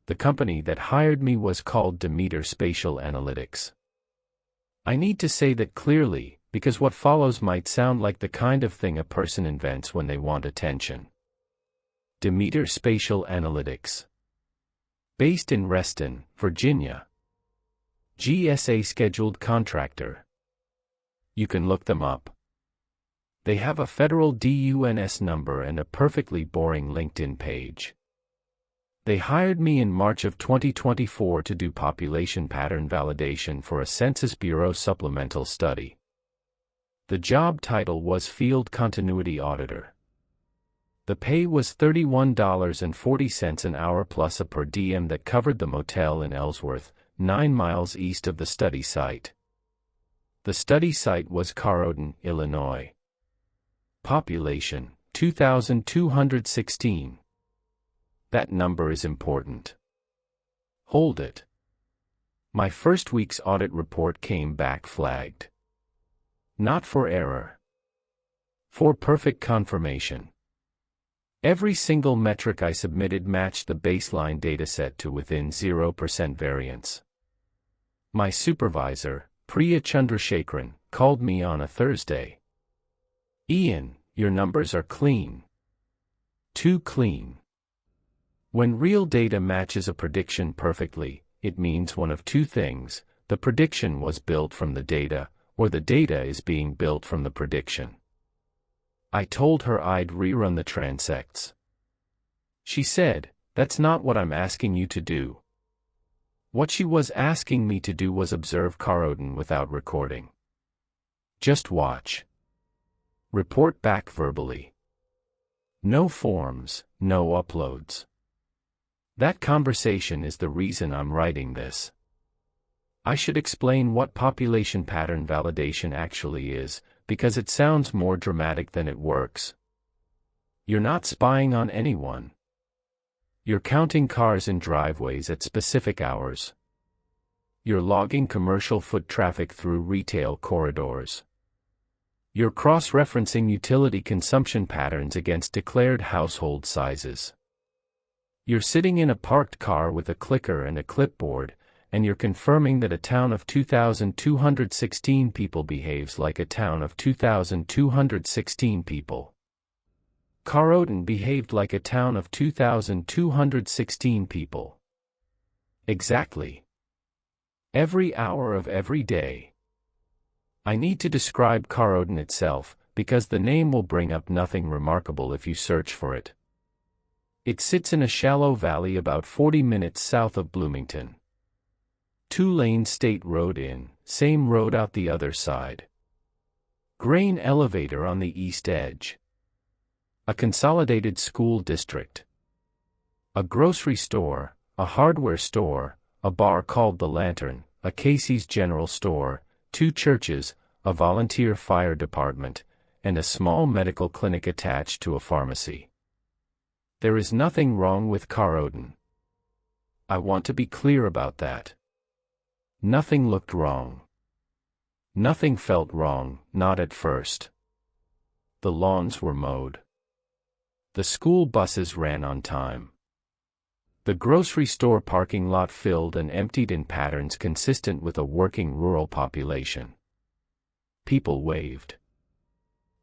The company that hired me was called Demeter Spatial Analytics. I need to say that clearly, because what follows might sound like the kind of thing a person invents when they want attention. Demeter Spatial Analytics. Based in Reston, Virginia. GSA scheduled contractor. You can look them up. They have a federal DUNS number and a perfectly boring LinkedIn page. They hired me in March of 2024 to do population pattern validation for a Census Bureau supplemental study. The job title was Field Continuity Auditor. The pay was $31.40 an hour plus a per diem that covered the motel in Ellsworth, 9 miles east of the study site. The study site was Corydon, Illinois. Population, 2,216. That number is important. Hold it. My first week's audit report came back flagged. Not for error. For perfect confirmation. Every single metric I submitted matched the baseline dataset to within 0% variance. My supervisor, Priya Chandrasekharan, called me on a Thursday. "Ian, your numbers are clean. Too clean." When real data matches a prediction perfectly, it means one of two things: the prediction was built from the data, or the data is being built from the prediction. I told her I'd rerun the transects. She said, "That's not what I'm asking you to do." What she was asking me to do was observe Corydon without recording. Just watch. Report back verbally. No forms, no uploads. That conversation is the reason I'm writing this. I should explain what population pattern validation actually is, because it sounds more dramatic than it works. You're not spying on anyone. You're counting cars in driveways at specific hours. You're logging commercial foot traffic through retail corridors. You're cross-referencing utility consumption patterns against declared household sizes. You're sitting in a parked car with a clicker and a clipboard, and you're confirming that a town of 2,216 people behaves like a town of 2,216 people. Corydon behaved like a town of 2,216 people. Exactly. Every hour of every day. I need to describe Corydon itself, because the name will bring up nothing remarkable if you search for it. It sits in a shallow valley about 40 minutes south of Bloomington. 2-lane state road in, same road out the other side. Grain elevator on the east edge. A consolidated school district. A grocery store, a hardware store, a bar called The Lantern, a Casey's General Store, 2 churches, a volunteer fire department, and a small medical clinic attached to a pharmacy. There is nothing wrong with Corydon. I want to be clear about that. Nothing looked wrong. Nothing felt wrong, not at first. The lawns were mowed. The school buses ran on time. The grocery store parking lot filled and emptied in patterns consistent with a working rural population. People waved.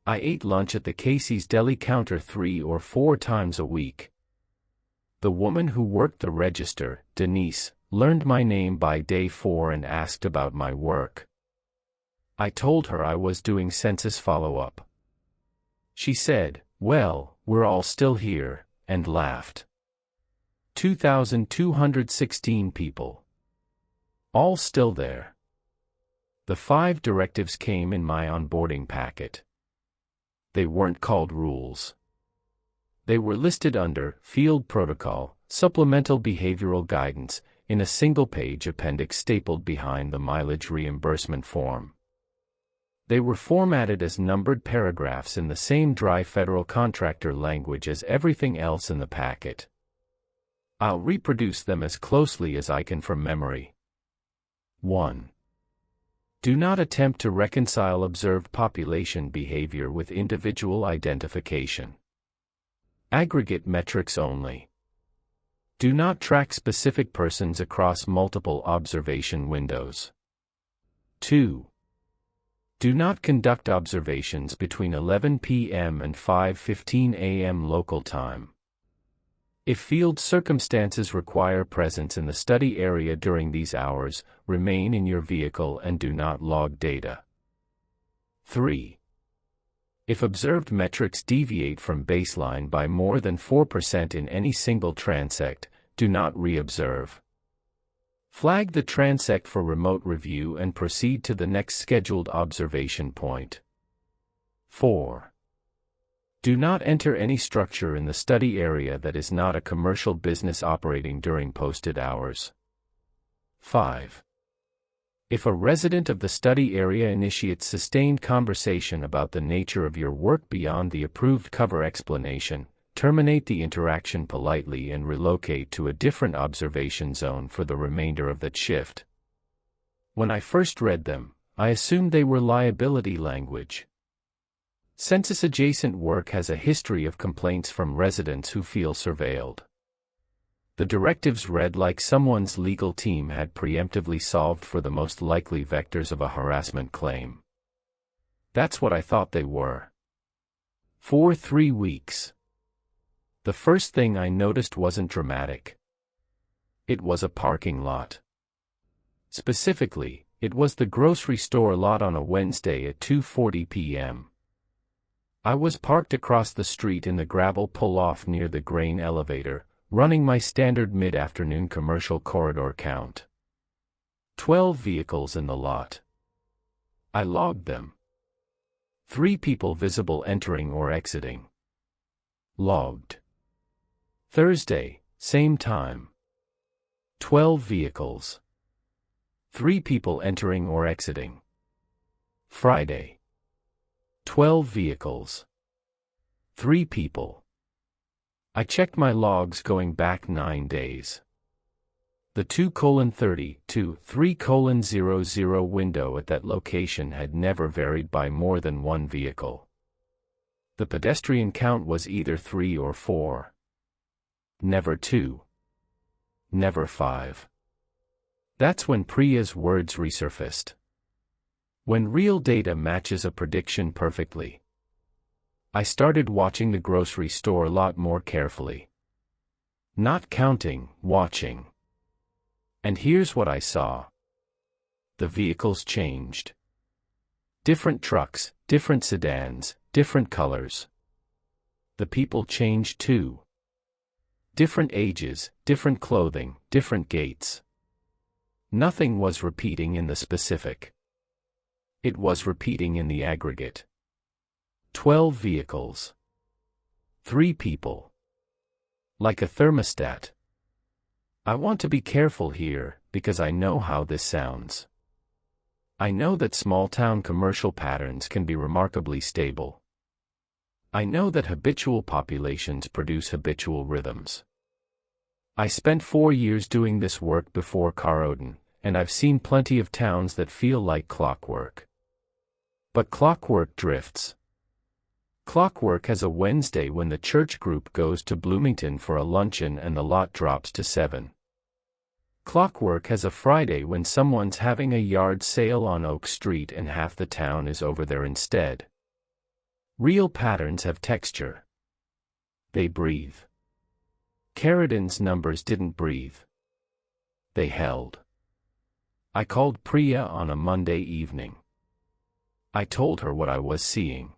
I ate lunch at the Casey's deli counter 3 or 4 times a week. The woman who worked the register, Denise, learned my name by day 4 and asked about my work. I told her I was doing census follow-up. She said, "Well, we're all still here," and laughed. 2,216 people. All still there. The 5 directives came in my onboarding packet. They weren't called rules. They were listed under Field Protocol, Supplemental Behavioral Guidance, in a single-page appendix stapled behind the mileage reimbursement form. They were formatted as numbered paragraphs in the same dry federal contractor language as everything else in the packet. I'll reproduce them as closely as I can from memory. 1. Do not attempt to reconcile observed population behavior with individual identification. Aggregate metrics only. Do not track specific persons across multiple observation windows. 2. Do not conduct observations between 11 p.m. and 5:15 a.m. local time. If field circumstances require presence in the study area during these hours, remain in your vehicle and do not log data. 3. If observed metrics deviate from baseline by more than 4% in any single transect, do not re-observe. Flag the transect for remote review and proceed to the next scheduled observation point. 4. Do not enter any structure in the study area that is not a commercial business operating during posted hours. 5. If a resident of the study area initiates sustained conversation about the nature of your work beyond the approved cover explanation, terminate the interaction politely and relocate to a different observation zone for the remainder of that shift. When I first read them, I assumed they were liability language. Census-adjacent work has a history of complaints from residents who feel surveilled. The directives read like someone's legal team had preemptively solved for the most likely vectors of a harassment claim. That's what I thought they were. For 3 weeks. The first thing I noticed wasn't dramatic. It was a parking lot. Specifically, it was the grocery store lot on a Wednesday at 2:40 p.m. I was parked across the street in the gravel pull-off near the grain elevator, running my standard mid-afternoon commercial corridor count. 12 vehicles in the lot. I logged them. 3 people visible entering or exiting. Logged. Thursday, same time. 12 vehicles. 3 people entering or exiting. Friday. 12 vehicles. 3 people. I checked my logs going back 9 days. The 2:30 to 3:00 window at that location had never varied by more than 1 vehicle. The pedestrian count was either 3 or 4. Never 2. Never 5. That's when Priya's words resurfaced. When real data matches a prediction perfectly. I started watching the grocery store lot more carefully. Not counting, watching. And here's what I saw. The vehicles changed. Different trucks, different sedans, different colors. The people changed too. Different ages, different clothing, different gaits. Nothing was repeating in the specific. It was repeating in the aggregate. 12 vehicles. 3 people. Like a thermostat. I want to be careful here, because I know how this sounds. I know that small-town commercial patterns can be remarkably stable. I know that habitual populations produce habitual rhythms. I spent 4 years doing this work before Carodon, and I've seen plenty of towns that feel like clockwork. But clockwork drifts. Clockwork has a Wednesday when the church group goes to Bloomington for a luncheon and the lot drops to 7. Clockwork has a Friday when someone's having a yard sale on Oak Street and half the town is over there instead. Real patterns have texture. They breathe. Carodon's numbers didn't breathe. They held. I called Priya on a Monday evening. I told her what I was seeing.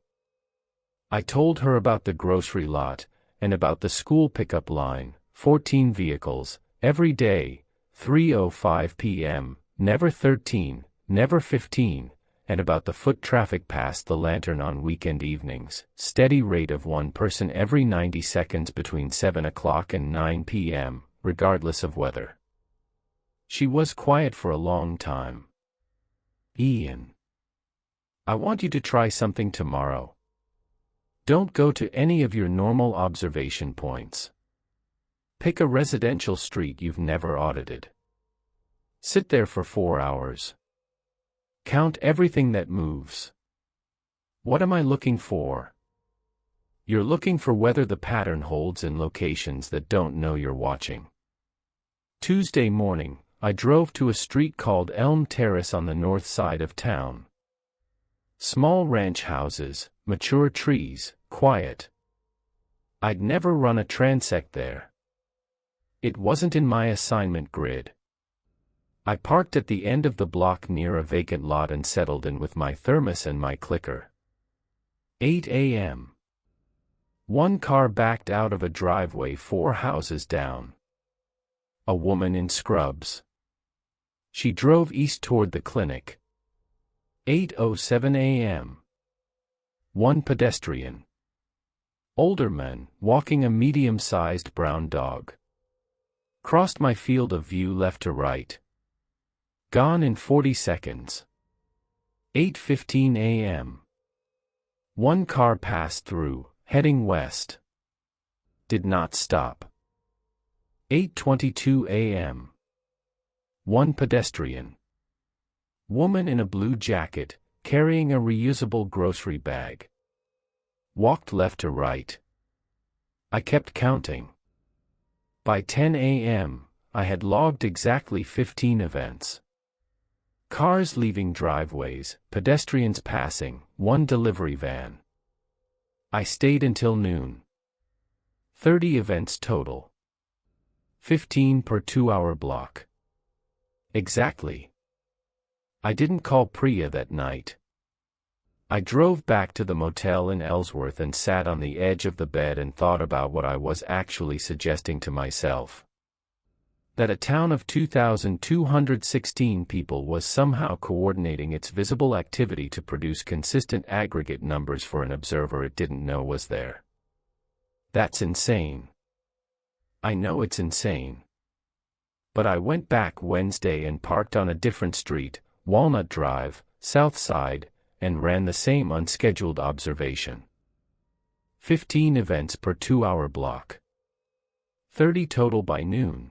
I told her about the grocery lot, and about the school pickup line, 14 vehicles, every day, 3:05 p.m., never 13, never 15, and about the foot traffic past the lantern on weekend evenings, steady rate of 1 person every 90 seconds between 7 o'clock and 9 p.m., regardless of weather. She was quiet for a long time. Ian. I want you to try something tomorrow. Don't go to any of your normal observation points. Pick a residential street you've never audited. Sit there for 4 hours. Count everything that moves. What am I looking for? You're looking for whether the pattern holds in locations that don't know you're watching. Tuesday morning, I drove to a street called Elm Terrace on the north side of town. Small ranch houses, mature trees, quiet. I'd never run a transect there. It wasn't in my assignment grid. I parked at the end of the block near a vacant lot and settled in with my thermos and my clicker. 8 a.m. One car backed out of a driveway 4 houses down. A woman in scrubs. She drove east toward the clinic. 8:07 a.m. One pedestrian. Older man, walking a medium-sized brown dog. Crossed my field of view left to right. Gone in 40 seconds. 8:15 a.m. One car passed through, heading west. Did not stop. 8:22 a.m. One pedestrian. Woman in a blue jacket, carrying a reusable grocery bag. Walked left to right. I kept counting. By 10 a.m., I had logged exactly 15 events. Cars leaving driveways, pedestrians passing, one delivery van. I stayed until noon. 30 events total. 15 per 2-hour block. Exactly. I didn't call Priya that night. I drove back to the motel in Ellsworth and sat on the edge of the bed and thought about what I was actually suggesting to myself. That a town of 2,216 people was somehow coordinating its visible activity to produce consistent aggregate numbers for an observer it didn't know was there. That's insane. I know it's insane. But I went back Wednesday and parked on a different street, Walnut Drive, South Side, and ran the same unscheduled observation. 15 events per 2-hour block. 30 total by noon.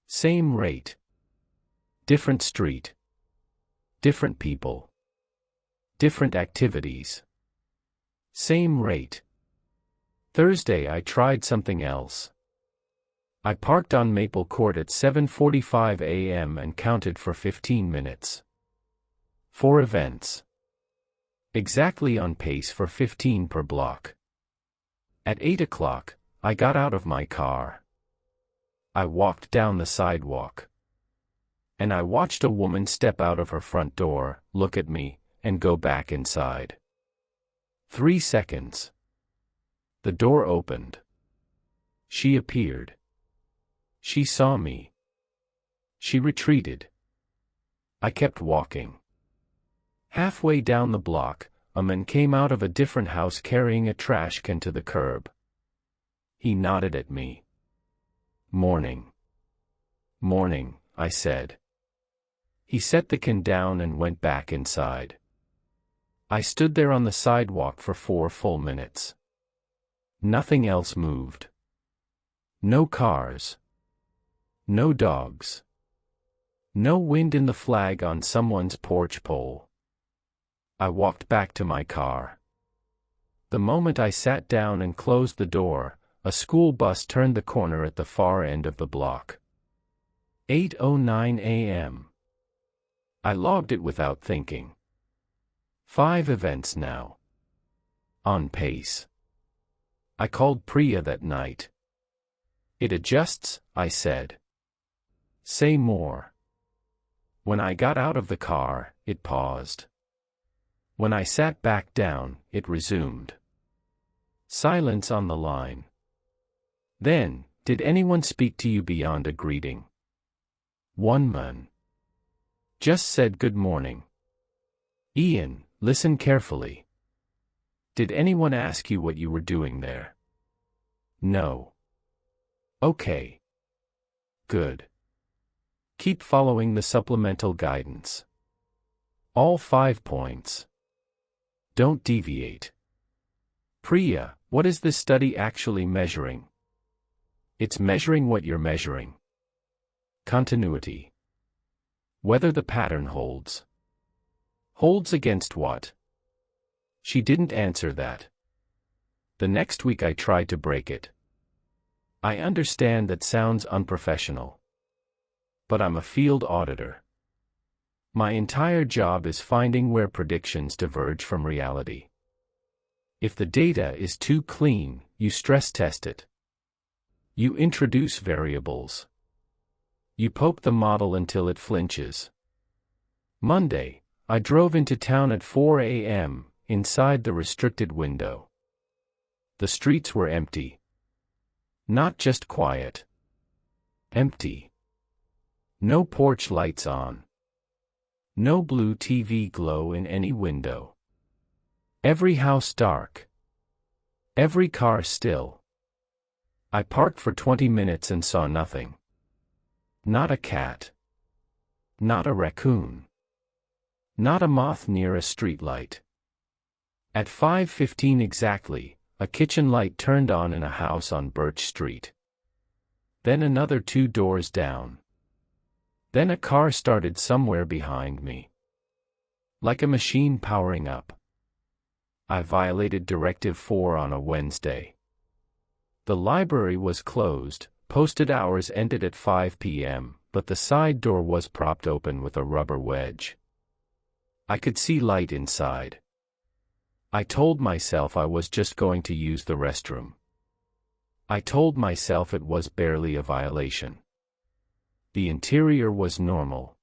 Same rate. Different street. Different people. Different activities. Same rate. Thursday I tried something else. I parked on Maple Court at 7:45 a.m. and counted for 15 minutes. 4 events. Exactly on pace for 15 per block. At 8 o'clock, I got out of my car. I walked down the sidewalk. And I watched a woman step out of her front door, look at me, and go back inside. 3 seconds. The door opened. She appeared. She saw me. She retreated. I kept walking. Halfway down the block, a man came out of a different house carrying a trash can to the curb. He nodded at me. "Morning." "Morning," I said. He set the can down and went back inside. I stood there on the sidewalk for 4 full minutes. Nothing else moved. No cars. No dogs. No wind in the flag on someone's porch pole. I walked back to my car. The moment I sat down and closed the door, a school bus turned the corner at the far end of the block. 8:09 a.m. I logged it without thinking. 5 events now. On pace. I called Priya that night. "It adjusts," I said. "Say more." When I got out of the car, it paused. When I sat back down, it resumed. Silence on the line. Then, "Did anyone speak to you beyond a greeting?" One man. "Just said good morning." "Ian, listen carefully. Did anyone ask you what you were doing there?" "No." "Okay. Good. Keep following the supplemental guidance. All 5 points. Don't deviate." "Priya, what is this study actually measuring?" "It's measuring what you're measuring. Continuity. Whether the pattern holds." "Holds against what?" She didn't answer that. The next week I tried to break it. I understand that sounds unprofessional. But I'm a field auditor. My entire job is finding where predictions diverge from reality. If the data is too clean, you stress test it. You introduce variables. You poke the model until it flinches. Monday, I drove into town at 4 a.m., inside the restricted window. The streets were empty. Not just quiet. Empty. No porch lights on. No blue TV glow in any window. Every house dark. Every car still. I parked for 20 minutes and saw nothing. Not a cat. Not a raccoon. Not a moth near a streetlight. At 5:15 exactly, a kitchen light turned on in a house on Birch Street. Then another 2 doors down. Then a car started somewhere behind me. Like a machine powering up. I violated Directive 4 on a Wednesday. The library was closed, posted hours ended at 5 p.m., but the side door was propped open with a rubber wedge. I could see light inside. I told myself I was just going to use the restroom. I told myself it was barely a violation. The interior was normal.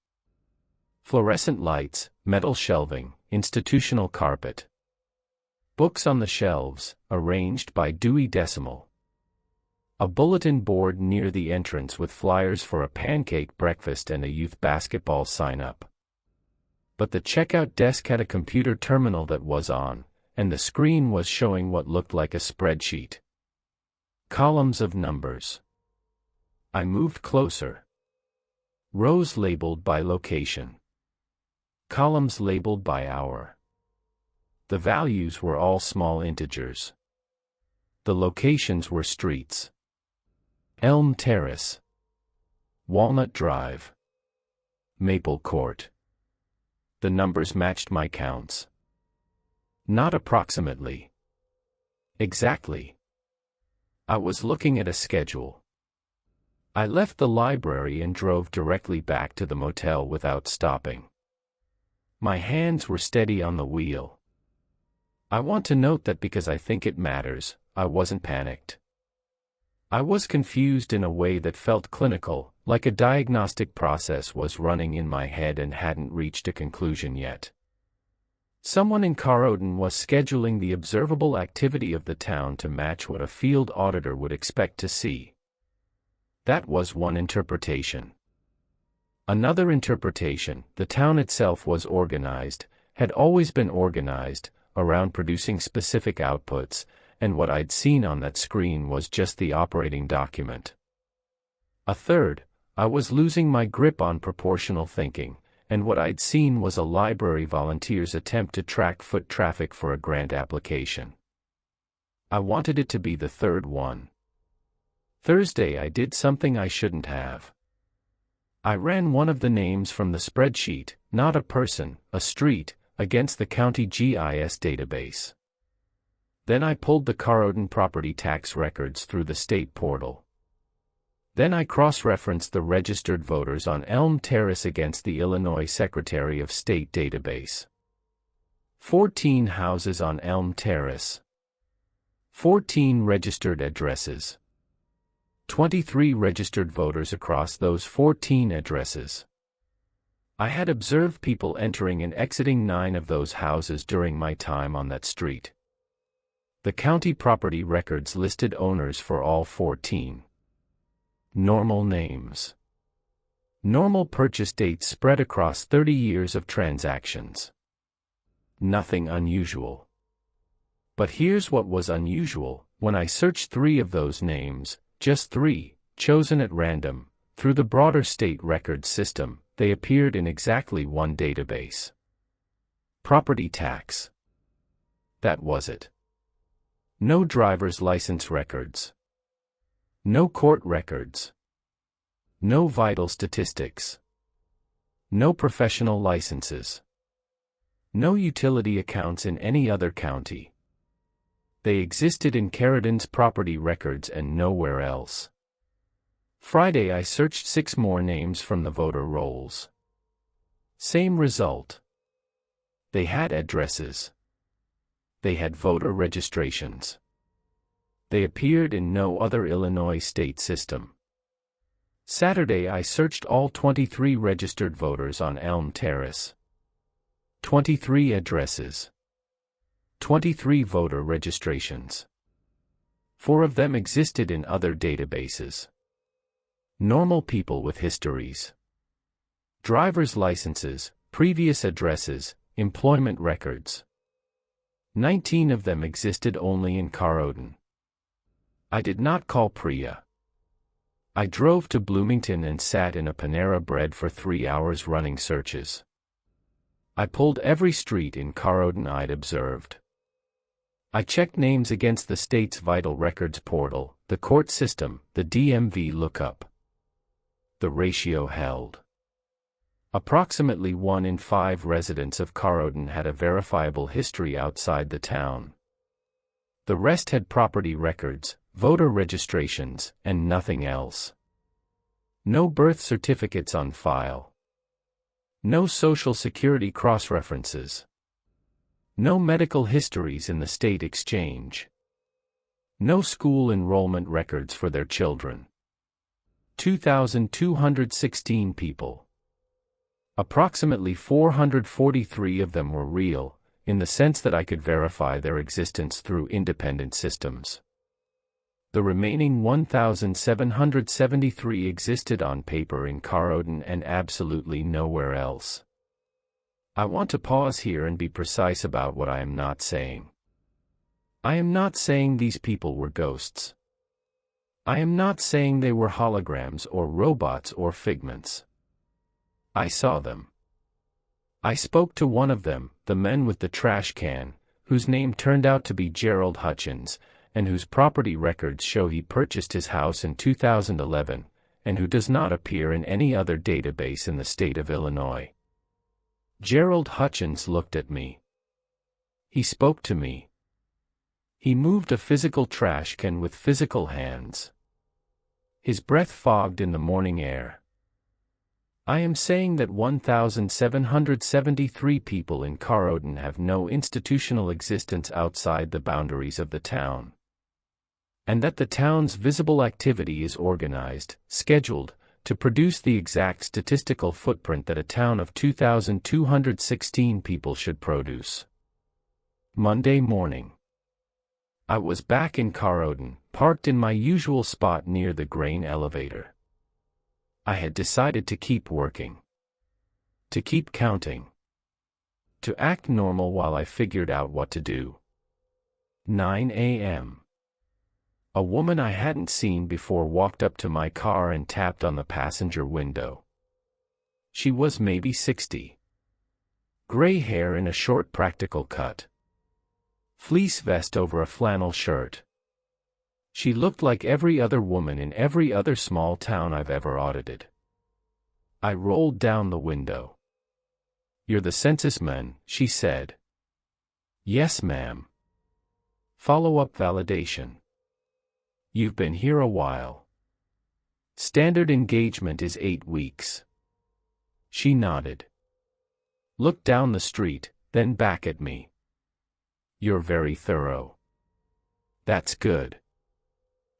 Fluorescent lights, metal shelving, institutional carpet. Books on the shelves, arranged by Dewey Decimal. A bulletin board near the entrance with flyers for a pancake breakfast and a youth basketball sign-up. But the checkout desk had a computer terminal that was on, and the screen was showing what looked like a spreadsheet. Columns of numbers. I moved closer. Rows labeled by location. Columns labeled by hour. The values were all small integers. The locations were streets. Elm Terrace. Walnut Drive. Maple Court. The numbers matched my counts. Not approximately. Exactly. I was looking at a schedule. I left the library and drove directly back to the motel without stopping. My hands were steady on the wheel. I want to note that because I think it matters, I wasn't panicked. I was confused in a way that felt clinical, like a diagnostic process was running in my head and hadn't reached a conclusion yet. Someone in Caroden was scheduling the observable activity of the town to match what a field auditor would expect to see. That was one interpretation. Another interpretation, the town itself was organized, had always been organized, around producing specific outputs, and what I'd seen on that screen was just the operating document. A third, I was losing my grip on proportional thinking, and what I'd seen was a library volunteer's attempt to track foot traffic for a grant application. I wanted it to be the third one. Thursday I did something I shouldn't have. I ran one of the names from the spreadsheet, not a person, a street, against the county GIS database. Then I pulled the Caroden property tax records through the state portal. Then I cross-referenced the registered voters on Elm Terrace against the Illinois Secretary of State database. 14 houses on Elm Terrace. 14 registered addresses. 23 registered voters across those 14 addresses. I had observed people entering and exiting 9 of those houses during my time on that street. The county property records listed owners for all 14. Normal names. Normal purchase dates spread across 30 years of transactions. Nothing unusual. But here's what was unusual: when I searched 3 of those names, just 3, chosen at random, through the broader state records system, they appeared in exactly one database. Property tax. That was it. No driver's license records. No court records. No vital statistics. No professional licenses. No utility accounts in any other county. They existed in Caroden's property records and nowhere else. Friday I searched 6 more names from the voter rolls. Same result. They had addresses. They had voter registrations. They appeared in no other Illinois state system. Saturday I searched all 23 registered voters on Elm Terrace. 23 addresses. 23 voter registrations. 4 of them existed in other databases. Normal people with histories. Driver's licenses, previous addresses, employment records. 19 of them existed only in Corrodon. I did not call Priya. I drove to Bloomington and sat in a Panera Bread for 3 hours running searches. I pulled every street in Corrodon I'd observed. I checked names against the state's vital records portal, the court system, the DMV lookup. The ratio held. Approximately 1 in 5 residents of Corrodon had a verifiable history outside the town. The rest had property records, voter registrations, and nothing else. No birth certificates on file. No Social Security cross-references. No medical histories in the state exchange. No school enrollment records for their children. 2,216 people. Approximately 443 of them were real, in the sense that I could verify their existence through independent systems. The remaining 1,773 existed on paper in Corrodon and absolutely nowhere else. I want to pause here and be precise about what I am not saying. I am not saying these people were ghosts. I am not saying they were holograms or robots or figments. I saw them. I spoke to one of them, the man with the trash can, whose name turned out to be Gerald Hutchins, and whose property records show he purchased his house in 2011, and who does not appear in any other database in the state of Illinois. Gerald Hutchins looked at me. He spoke to me. He moved a physical trash can with physical hands. His breath fogged in the morning air. I am saying that 1,773 people in Corrodon have no institutional existence outside the boundaries of the town. And that the town's visible activity is organized, scheduled, to produce the exact statistical footprint that a town of 2,216 people should produce. Monday morning. I was back in Corrodon, parked in my usual spot near the grain elevator. I had decided to keep working. To keep counting. To act normal while I figured out what to do. 9 a.m. A woman I hadn't seen before walked up to my car and tapped on the passenger window. She was maybe 60. Gray hair in a short practical cut. Fleece vest over a flannel shirt. She looked like every other woman in every other small town I've ever audited. I rolled down the window. "You're the census man," she said. "Yes, ma'am." Follow-up validation. "You've been here a while." "Standard engagement is 8 weeks." She nodded. Looked down the street, then back at me. "You're very thorough." "That's good.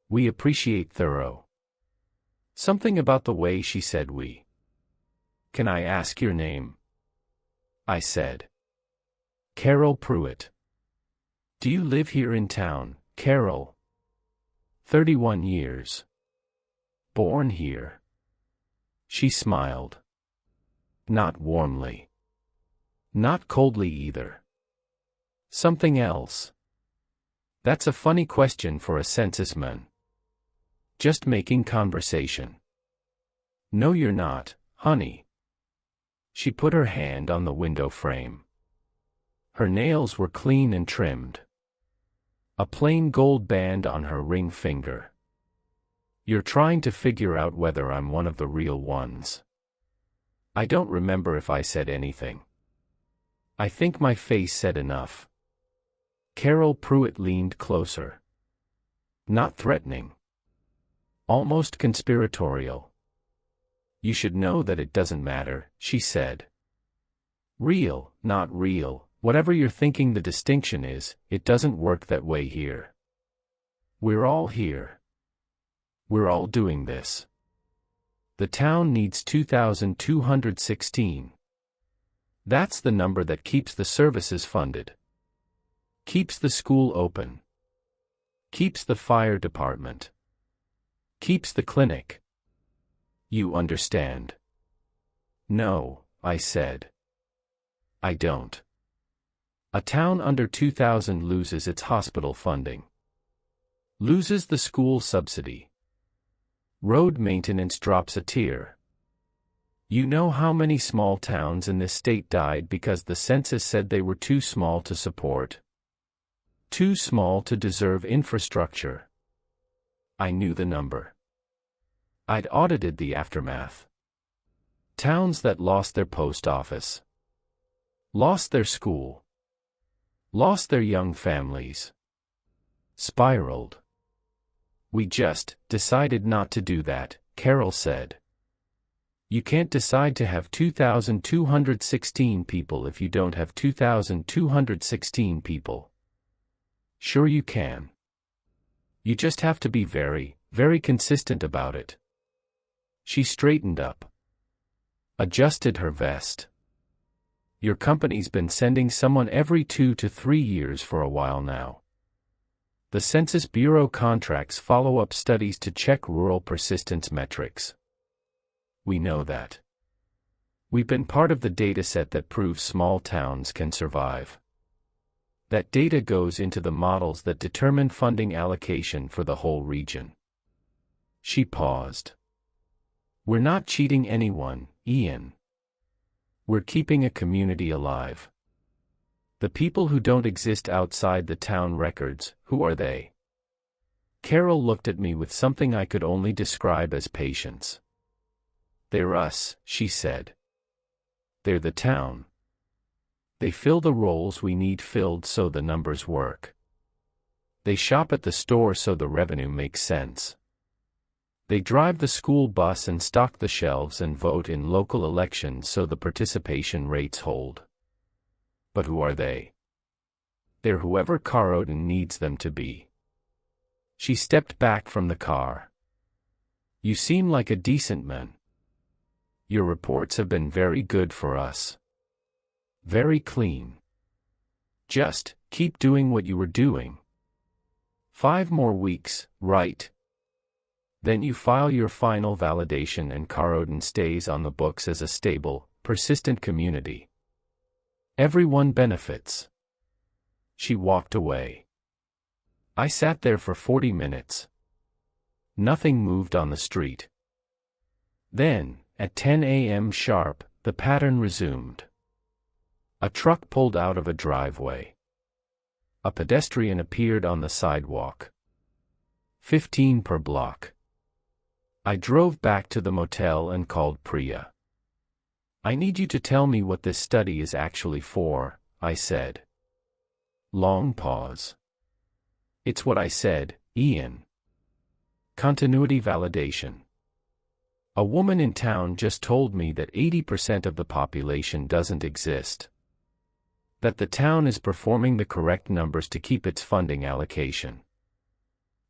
We appreciate thorough." Something about the way she said we. "Can I ask your name?" I said. "Carol Pruitt." "Do you live here in town, Carol?" 31 years. "Born here?" She smiled. Not warmly. Not coldly either. "Something else?" "That's a funny question for a censusman." "Just making conversation." "No, you're not, honey." She put her hand on the window frame. Her nails were clean and trimmed. A plain gold band on her ring finger. "You're trying to figure out whether I'm one of the real ones." I don't remember if I said anything. I think my face said enough. Carol Pruitt leaned closer. Not threatening. almost conspiratorial. You should know that it doesn't matter, she said. Real, not real, whatever you're thinking the distinction is, it doesn't work that way here. We're all here. We're all doing this. The town needs 2,216. That's the number that keeps the services funded. Keeps the school open. Keeps the fire department. Keeps the clinic. You understand? No, I said. I don't. A town under 2,000 loses its hospital funding. Loses the school subsidy. Road maintenance drops a tier. You know how many small towns in this state died because the census said they were too small to support? Too small to deserve infrastructure. I knew the number. I'd audited the aftermath. Towns that lost their post office. Lost their school. Lost their young families. Spiraled. We just decided not to do that, Carol said. You can't decide to have 2,216 people if you don't have 2,216 people. Sure you can. You just have to be very, very consistent about it. She straightened up. Adjusted her vest. Your company's been sending someone every 2 to 3 years for a while now. The Census Bureau contracts follow-up studies to check rural persistence metrics. We know that. We've been part of the dataset that proves small towns can survive. That data goes into the models that determine funding allocation for the whole region. She paused. We're not cheating anyone, Ian. We're keeping a community alive. The people who don't exist outside the town records, who are they? Carol looked at me with something I could only describe as patience. They're us, she said. They're the town. They fill the roles we need filled so the numbers work. They shop at the store so the revenue makes sense. They drive the school bus and stock the shelves and vote in local elections so the participation rates hold. But who are they? They're whoever Caroden needs them to be. She stepped back from the car. You seem like a decent man. Your reports have been very good for us. Very clean. Just keep doing what you were doing. 5 more weeks, right? Then you file your final validation and Caroden stays on the books as a stable, persistent community. Everyone benefits. She walked away. I sat there for 40 minutes. Nothing moved on the street. Then, at 10 a.m. sharp, the pattern resumed. A truck pulled out of a driveway. A pedestrian appeared on the sidewalk. 15 per block. I drove back to the motel and called Priya. I need you to tell me what this study is actually for, I said. Long pause. It's what I said, Ian. Continuity validation. A woman in town just told me that 80% of the population doesn't exist. That the town is performing the correct numbers to keep its funding allocation.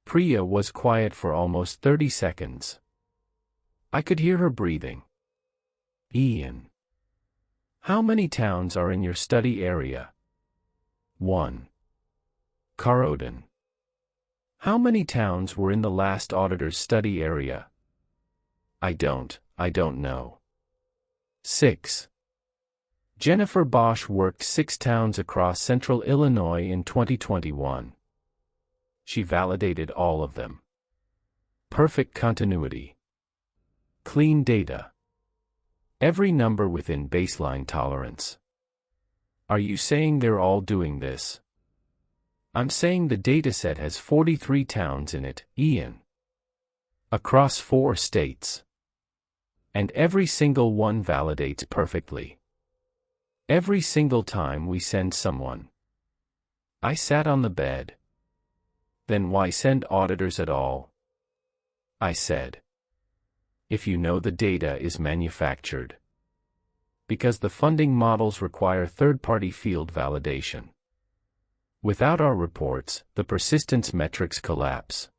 Priya was quiet for almost 30 seconds. I could hear her breathing. Ian. How many towns are in your study area? 1. Caroden. How many towns were in the last auditor's study area? I don't know. 6. Jennifer Bosch worked 6 towns across central Illinois in 2021. She validated all of them. Perfect continuity. Clean data. Every number within baseline tolerance. Are you saying they're all doing this? I'm saying the dataset has 43 towns in it, Ian. Across 4 states. And every single one validates perfectly. Every single time we send someone. I sat on the bed. Then why send auditors at all? I said. If you know the data is manufactured. Because the funding models require third-party field validation. Without our reports, the persistence metrics collapse.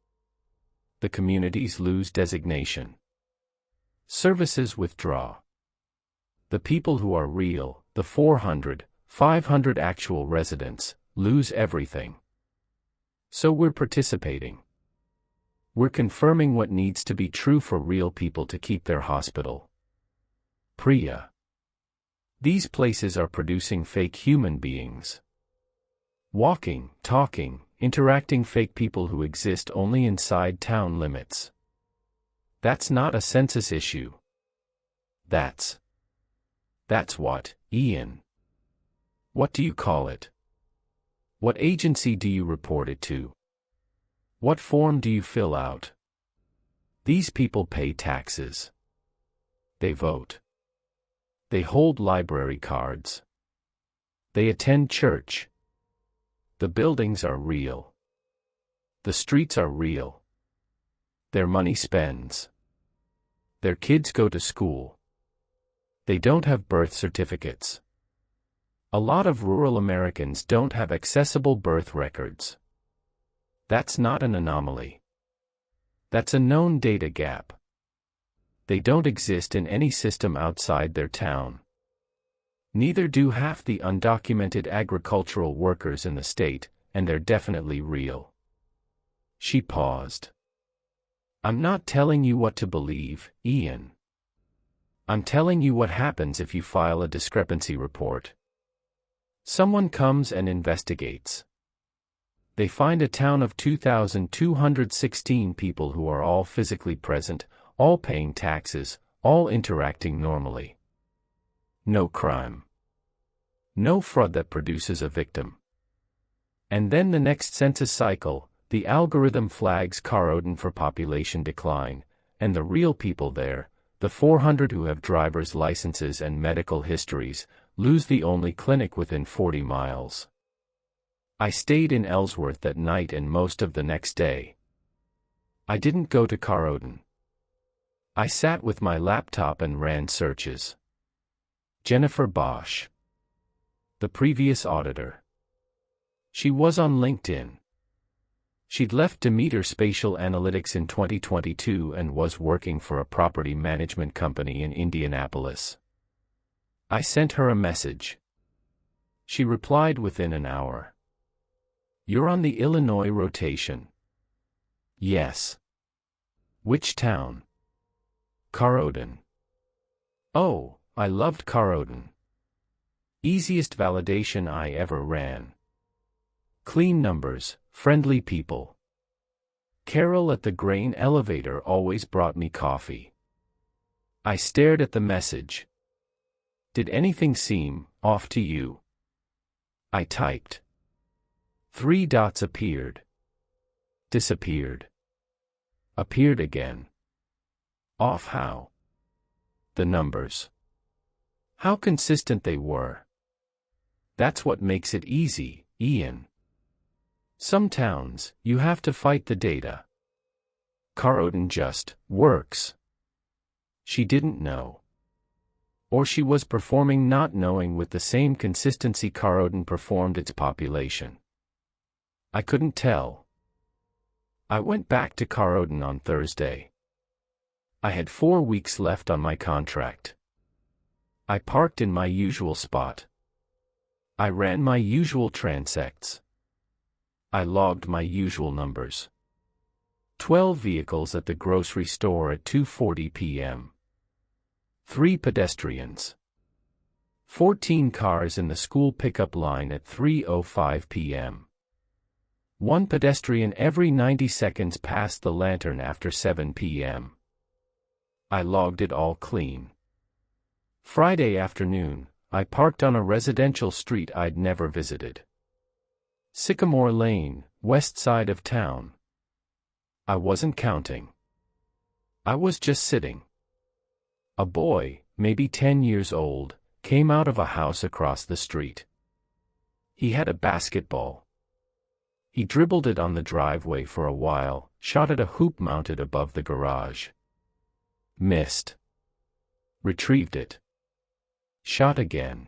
The communities lose designation. Services withdraw. The people who are real, the 400, 500 actual residents, lose everything. So we're participating. We're confirming what needs to be true for real people to keep their hospital. Priya. These places are producing fake human beings. Walking, talking, interacting fake people who exist only inside town limits. That's not a census issue. That's what, Ian? What do you call it? What agency do you report it to? What form do you fill out? These people pay taxes. They vote. They hold library cards. They attend church. The buildings are real. The streets are real. Their money spends. Their kids go to school. They don't have birth certificates. A lot of rural Americans don't have accessible birth records. That's not an anomaly. That's a known data gap. They don't exist in any system outside their town. Neither do half the undocumented agricultural workers in the state, and they're definitely real. She paused. I'm not telling you what to believe, Ian. I'm telling you what happens if you file a discrepancy report. Someone comes and investigates. They find a town of 2,216 people who are all physically present, all paying taxes, all interacting normally. No crime. No fraud that produces a victim. And then the next census cycle, the algorithm flags Caroden for population decline, and the real people there, the 400 who have driver's licenses and medical histories, lose the only clinic within 40 miles. I stayed in Ellsworth that night and most of the next day. I didn't go to Caroden. I sat with my laptop and ran searches. Jennifer Bosch. The previous auditor. She was on LinkedIn. She'd left Demeter Spatial Analytics in 2022 and was working for a property management company in Indianapolis. I sent her a message. She replied within an hour. You're on the Illinois rotation. Yes. Which town? Caroden. Oh, I loved Caroden. Easiest validation I ever ran. Clean numbers, friendly people. Carol at the grain elevator always brought me coffee. I stared at the message. Did anything seem off to you? I typed. 3 dots appeared. Disappeared. Appeared again. Off how? The numbers. How consistent they were. That's what makes it easy, Ian. Some towns, you have to fight the data. Caroden just works. She didn't know. Or she was performing not knowing with the same consistency Caroden performed its population. I couldn't tell. I went back to Caroden on Thursday. I had 4 weeks left on my contract. I parked in my usual spot. I ran my usual transects. I logged my usual numbers. 12 vehicles at the grocery store at 2:40 p.m. 3 pedestrians. 14 cars in the school pickup line at 3:05 p.m. 1 pedestrian every 90 seconds past the lantern after 7 p.m. I logged it all clean. Friday afternoon, I parked on a residential street I'd never visited. Sycamore Lane, west side of town. I wasn't counting. I was just sitting. A boy, maybe 10 years old, came out of a house across the street. He had a basketball. He dribbled it on the driveway for a while, shot at a hoop mounted above the garage. Missed. Retrieved it. Shot again.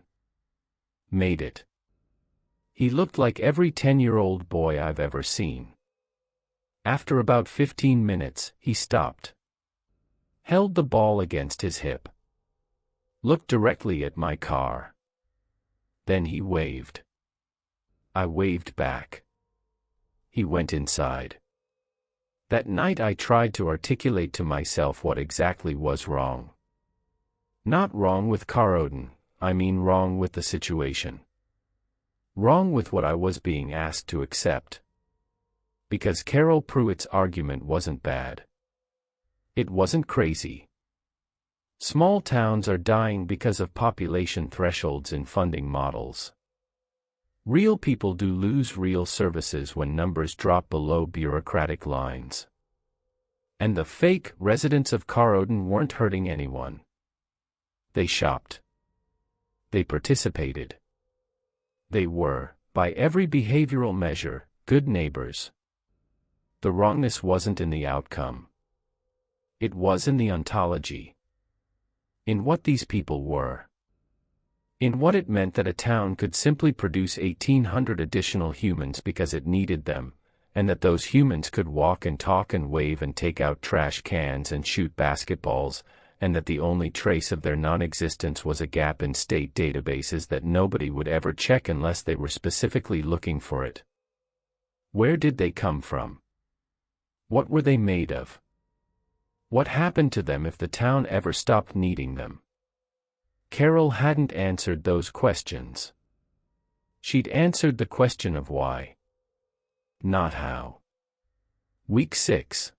Made it. He looked like every 10-year-old boy I've ever seen. After about 15 minutes, he stopped. Held the ball against his hip. Looked directly at my car. Then he waved. I waved back. He went inside. That night I tried to articulate to myself what exactly was wrong. Not wrong with Carodin, I mean wrong with the situation. Wrong with what I was being asked to accept. Because Carol Pruitt's argument wasn't bad. It wasn't crazy. Small towns are dying because of population thresholds in funding models. Real people do lose real services when numbers drop below bureaucratic lines. And the fake residents of Carodin weren't hurting anyone. They shopped. They participated. They were, by every behavioral measure, good neighbors. The wrongness wasn't in the outcome. It was in the ontology. In what these people were. In what it meant that a town could simply produce 1,800 additional humans because it needed them, and that those humans could walk and talk and wave and take out trash cans and shoot basketballs, and that the only trace of their non-existence was a gap in state databases that nobody would ever check unless they were specifically looking for it. Where did they come from? What were they made of? What happened to them if the town ever stopped needing them? Carol hadn't answered those questions. She'd answered the question of why. Not how. Week 6.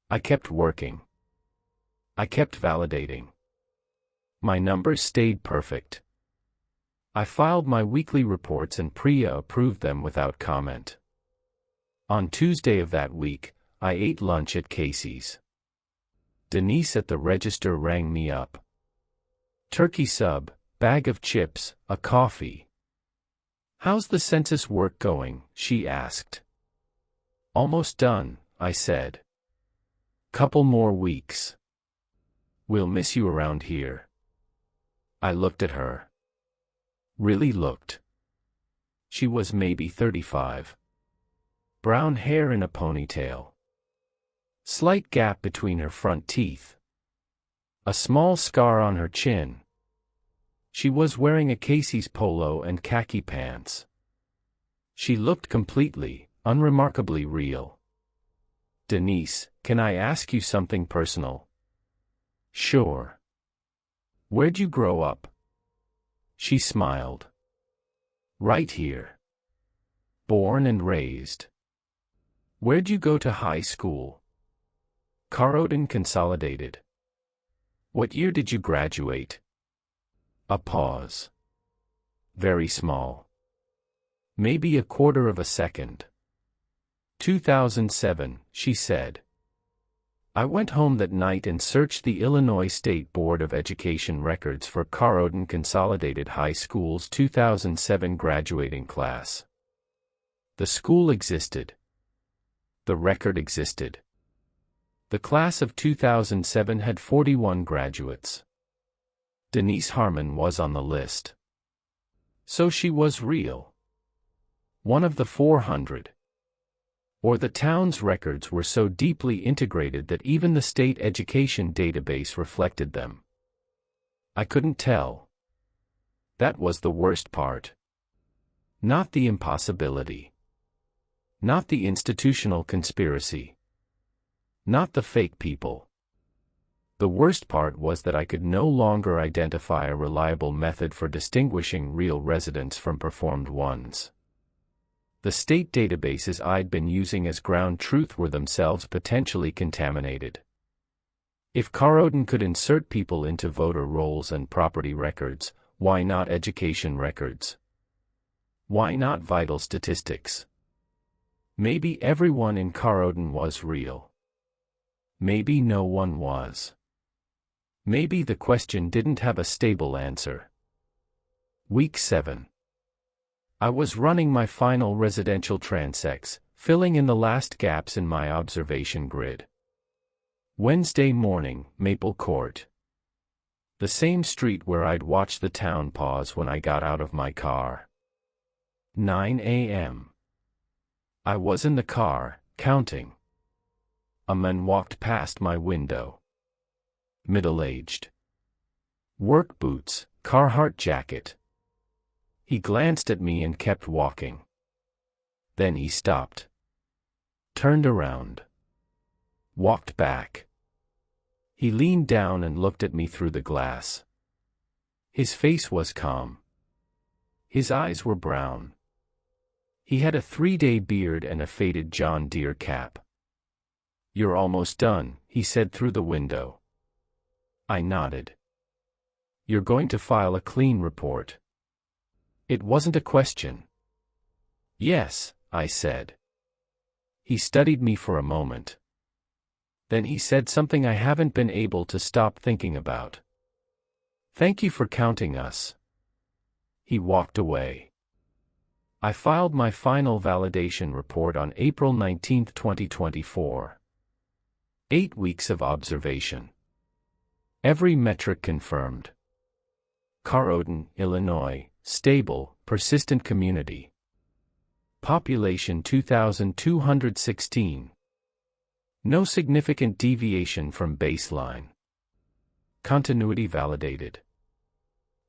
I kept working. I kept validating. My numbers stayed perfect. I filed my weekly reports and Priya approved them without comment. On Tuesday of that week, I ate lunch at Casey's. Denise at the register rang me up. Turkey sub, bag of chips, a coffee. How's the census work going? She asked. Almost done, I said. Couple more weeks. We'll miss you around here. I looked at her. Really looked. She was maybe 35. Brown hair in a ponytail. Slight gap between her front teeth. A small scar on her chin. She was wearing a Casey's polo and khaki pants. She looked completely, unremarkably real. Denise, can I ask you something personal? Sure. Where'd you grow up? She smiled. Right here. Born and raised. Where'd you go to high school? Carodin Consolidated. What year did you graduate? A pause. Very small. Maybe a quarter of a second. 2007, she said. I went home that night and searched the Illinois State Board of Education records for Carodin Consolidated High School's 2007 graduating class. The school existed. The record existed. The class of 2007 had 41 graduates. Denise Harmon was on the list. So she was real. One of the 400. Or the town's records were so deeply integrated that even the state education database reflected them. I couldn't tell. That was the worst part. Not the impossibility. Not the institutional conspiracy. Not the fake people. The worst part was that I could no longer identify a reliable method for distinguishing real residents from performed ones. The state databases I'd been using as ground truth were themselves potentially contaminated. If Carodin could insert people into voter rolls and property records, why not education records? Why not vital statistics? Maybe everyone in Carodin was real. Maybe no one was. Maybe the question didn't have a stable answer. Week 7. I was running my final residential transects, filling in the last gaps in my observation grid. Wednesday morning, Maple Court. The same street where I'd watched the town pause when I got out of my car. 9 a.m. I was in the car, counting. A man walked past my window. Middle-aged. Work boots, Carhartt jacket. He glanced at me and kept walking. Then he stopped. Turned around. Walked back. He leaned down and looked at me through the glass. His face was calm. His eyes were brown. He had a 3-day beard and a faded John Deere cap. "You're almost done," he said through the window. I nodded. "You're going to file a clean report." It wasn't a question. "Yes," I said. He studied me for a moment. Then he said something I haven't been able to stop thinking about. "Thank you for counting us." He walked away. I filed my final validation report on April 19, 2024. 8 weeks of observation. Every metric confirmed. Carrollton, Illinois, stable, persistent community. Population 2,216. No significant deviation from baseline. Continuity validated.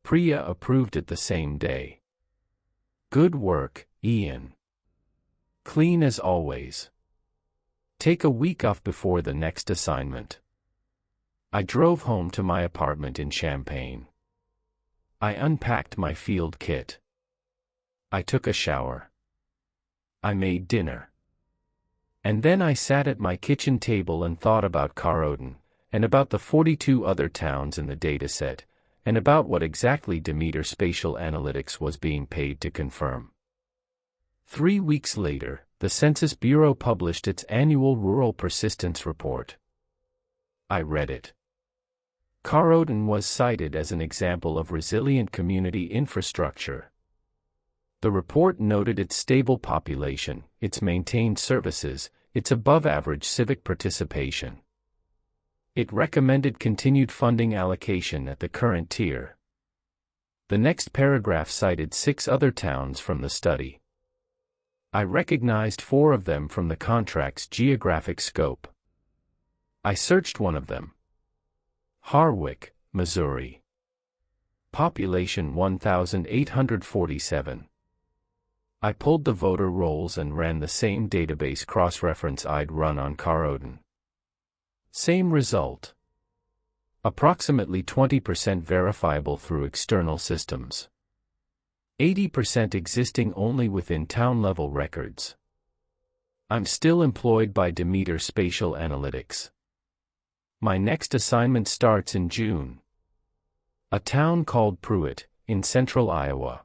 PREA approved it the same day. Good work, Ian. Clean as always. Take a week off before the next assignment. I drove home to my apartment in Champaign. I unpacked my field kit. I took a shower. I made dinner. And then I sat at my kitchen table and thought about Carrollton, and about the 42 other towns in the dataset, and about what exactly Demeter Spatial Analytics was being paid to confirm. 3 weeks later, the Census Bureau published its annual Rural Persistence Report. I read it. Carrollton was cited as an example of resilient community infrastructure. The report noted its stable population, its maintained services, its above-average civic participation. It recommended continued funding allocation at the current tier. The next paragraph cited 6 other towns from the study. I recognized 4 of them from the contract's geographic scope. I searched one of them. Harwick, Missouri. Population 1,847. I pulled the voter rolls and ran the same database cross-reference I'd run on Carrollton. Same result. Approximately 20% verifiable through external systems. 80% existing only within town-level records. I'm still employed by Demeter Spatial Analytics. My next assignment starts in June. A town called Pruitt, in central Iowa.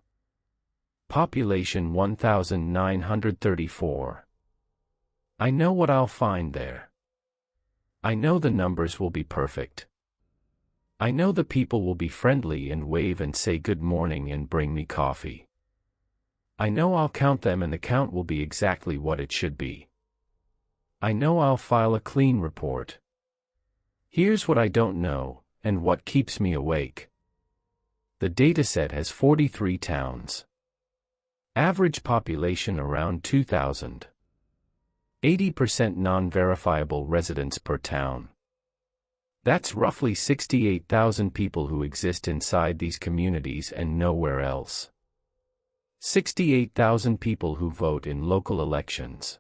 Population 1,934. I know what I'll find there. I know the numbers will be perfect. I know the people will be friendly and wave and say good morning and bring me coffee. I know I'll count them and the count will be exactly what it should be. I know I'll file a clean report. Here's what I don't know, and what keeps me awake. The dataset has 43 towns. Average population around 2,000. 80% non-verifiable residents per town. That's roughly 68,000 people who exist inside these communities and nowhere else. 68,000 people who vote in local elections.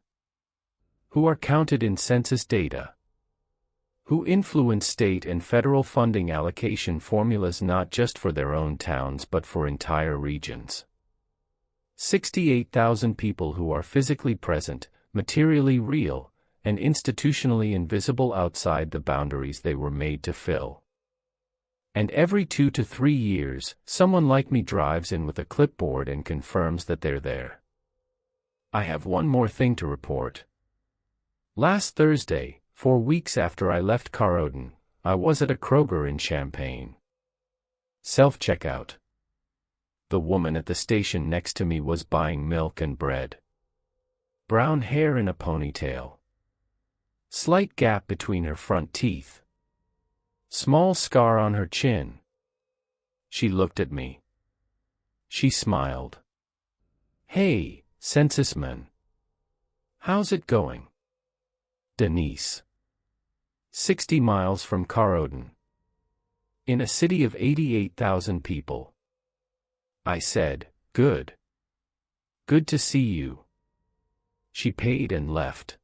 Who are counted in census data. Who influence state and federal funding allocation formulas not just for their own towns but for entire regions. 68,000 people who are physically present, materially real, and institutionally invisible outside the boundaries they were made to fill. And every 2 to 3 years, someone like me drives in with a clipboard and confirms that they're there. I have one more thing to report. Last Thursday, 4 weeks after I left Carrollton, I was at a Kroger in Champaign. Self-checkout. The woman at the station next to me was buying milk and bread. Brown hair in a ponytail. Slight gap between her front teeth. Small scar on her chin. She looked at me. She smiled. "Hey, censusman. How's it going?" Denise. 60 miles from Carodon. In a city of 88,000 people. I said, "Good. Good to see you." She paid and left.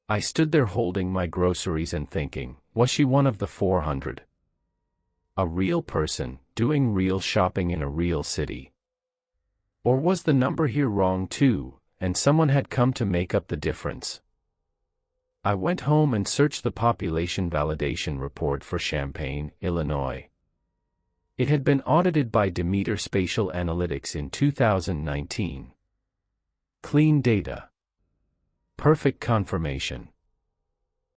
I stood there holding my groceries and thinking, was she one of the 400? A real person, doing real shopping in a real city? Or was the number here wrong too, and someone had come to make up the difference? I went home and searched the population validation report for Champaign, Illinois. It had been audited by Demeter Spatial Analytics in 2019. Clean data. Perfect confirmation.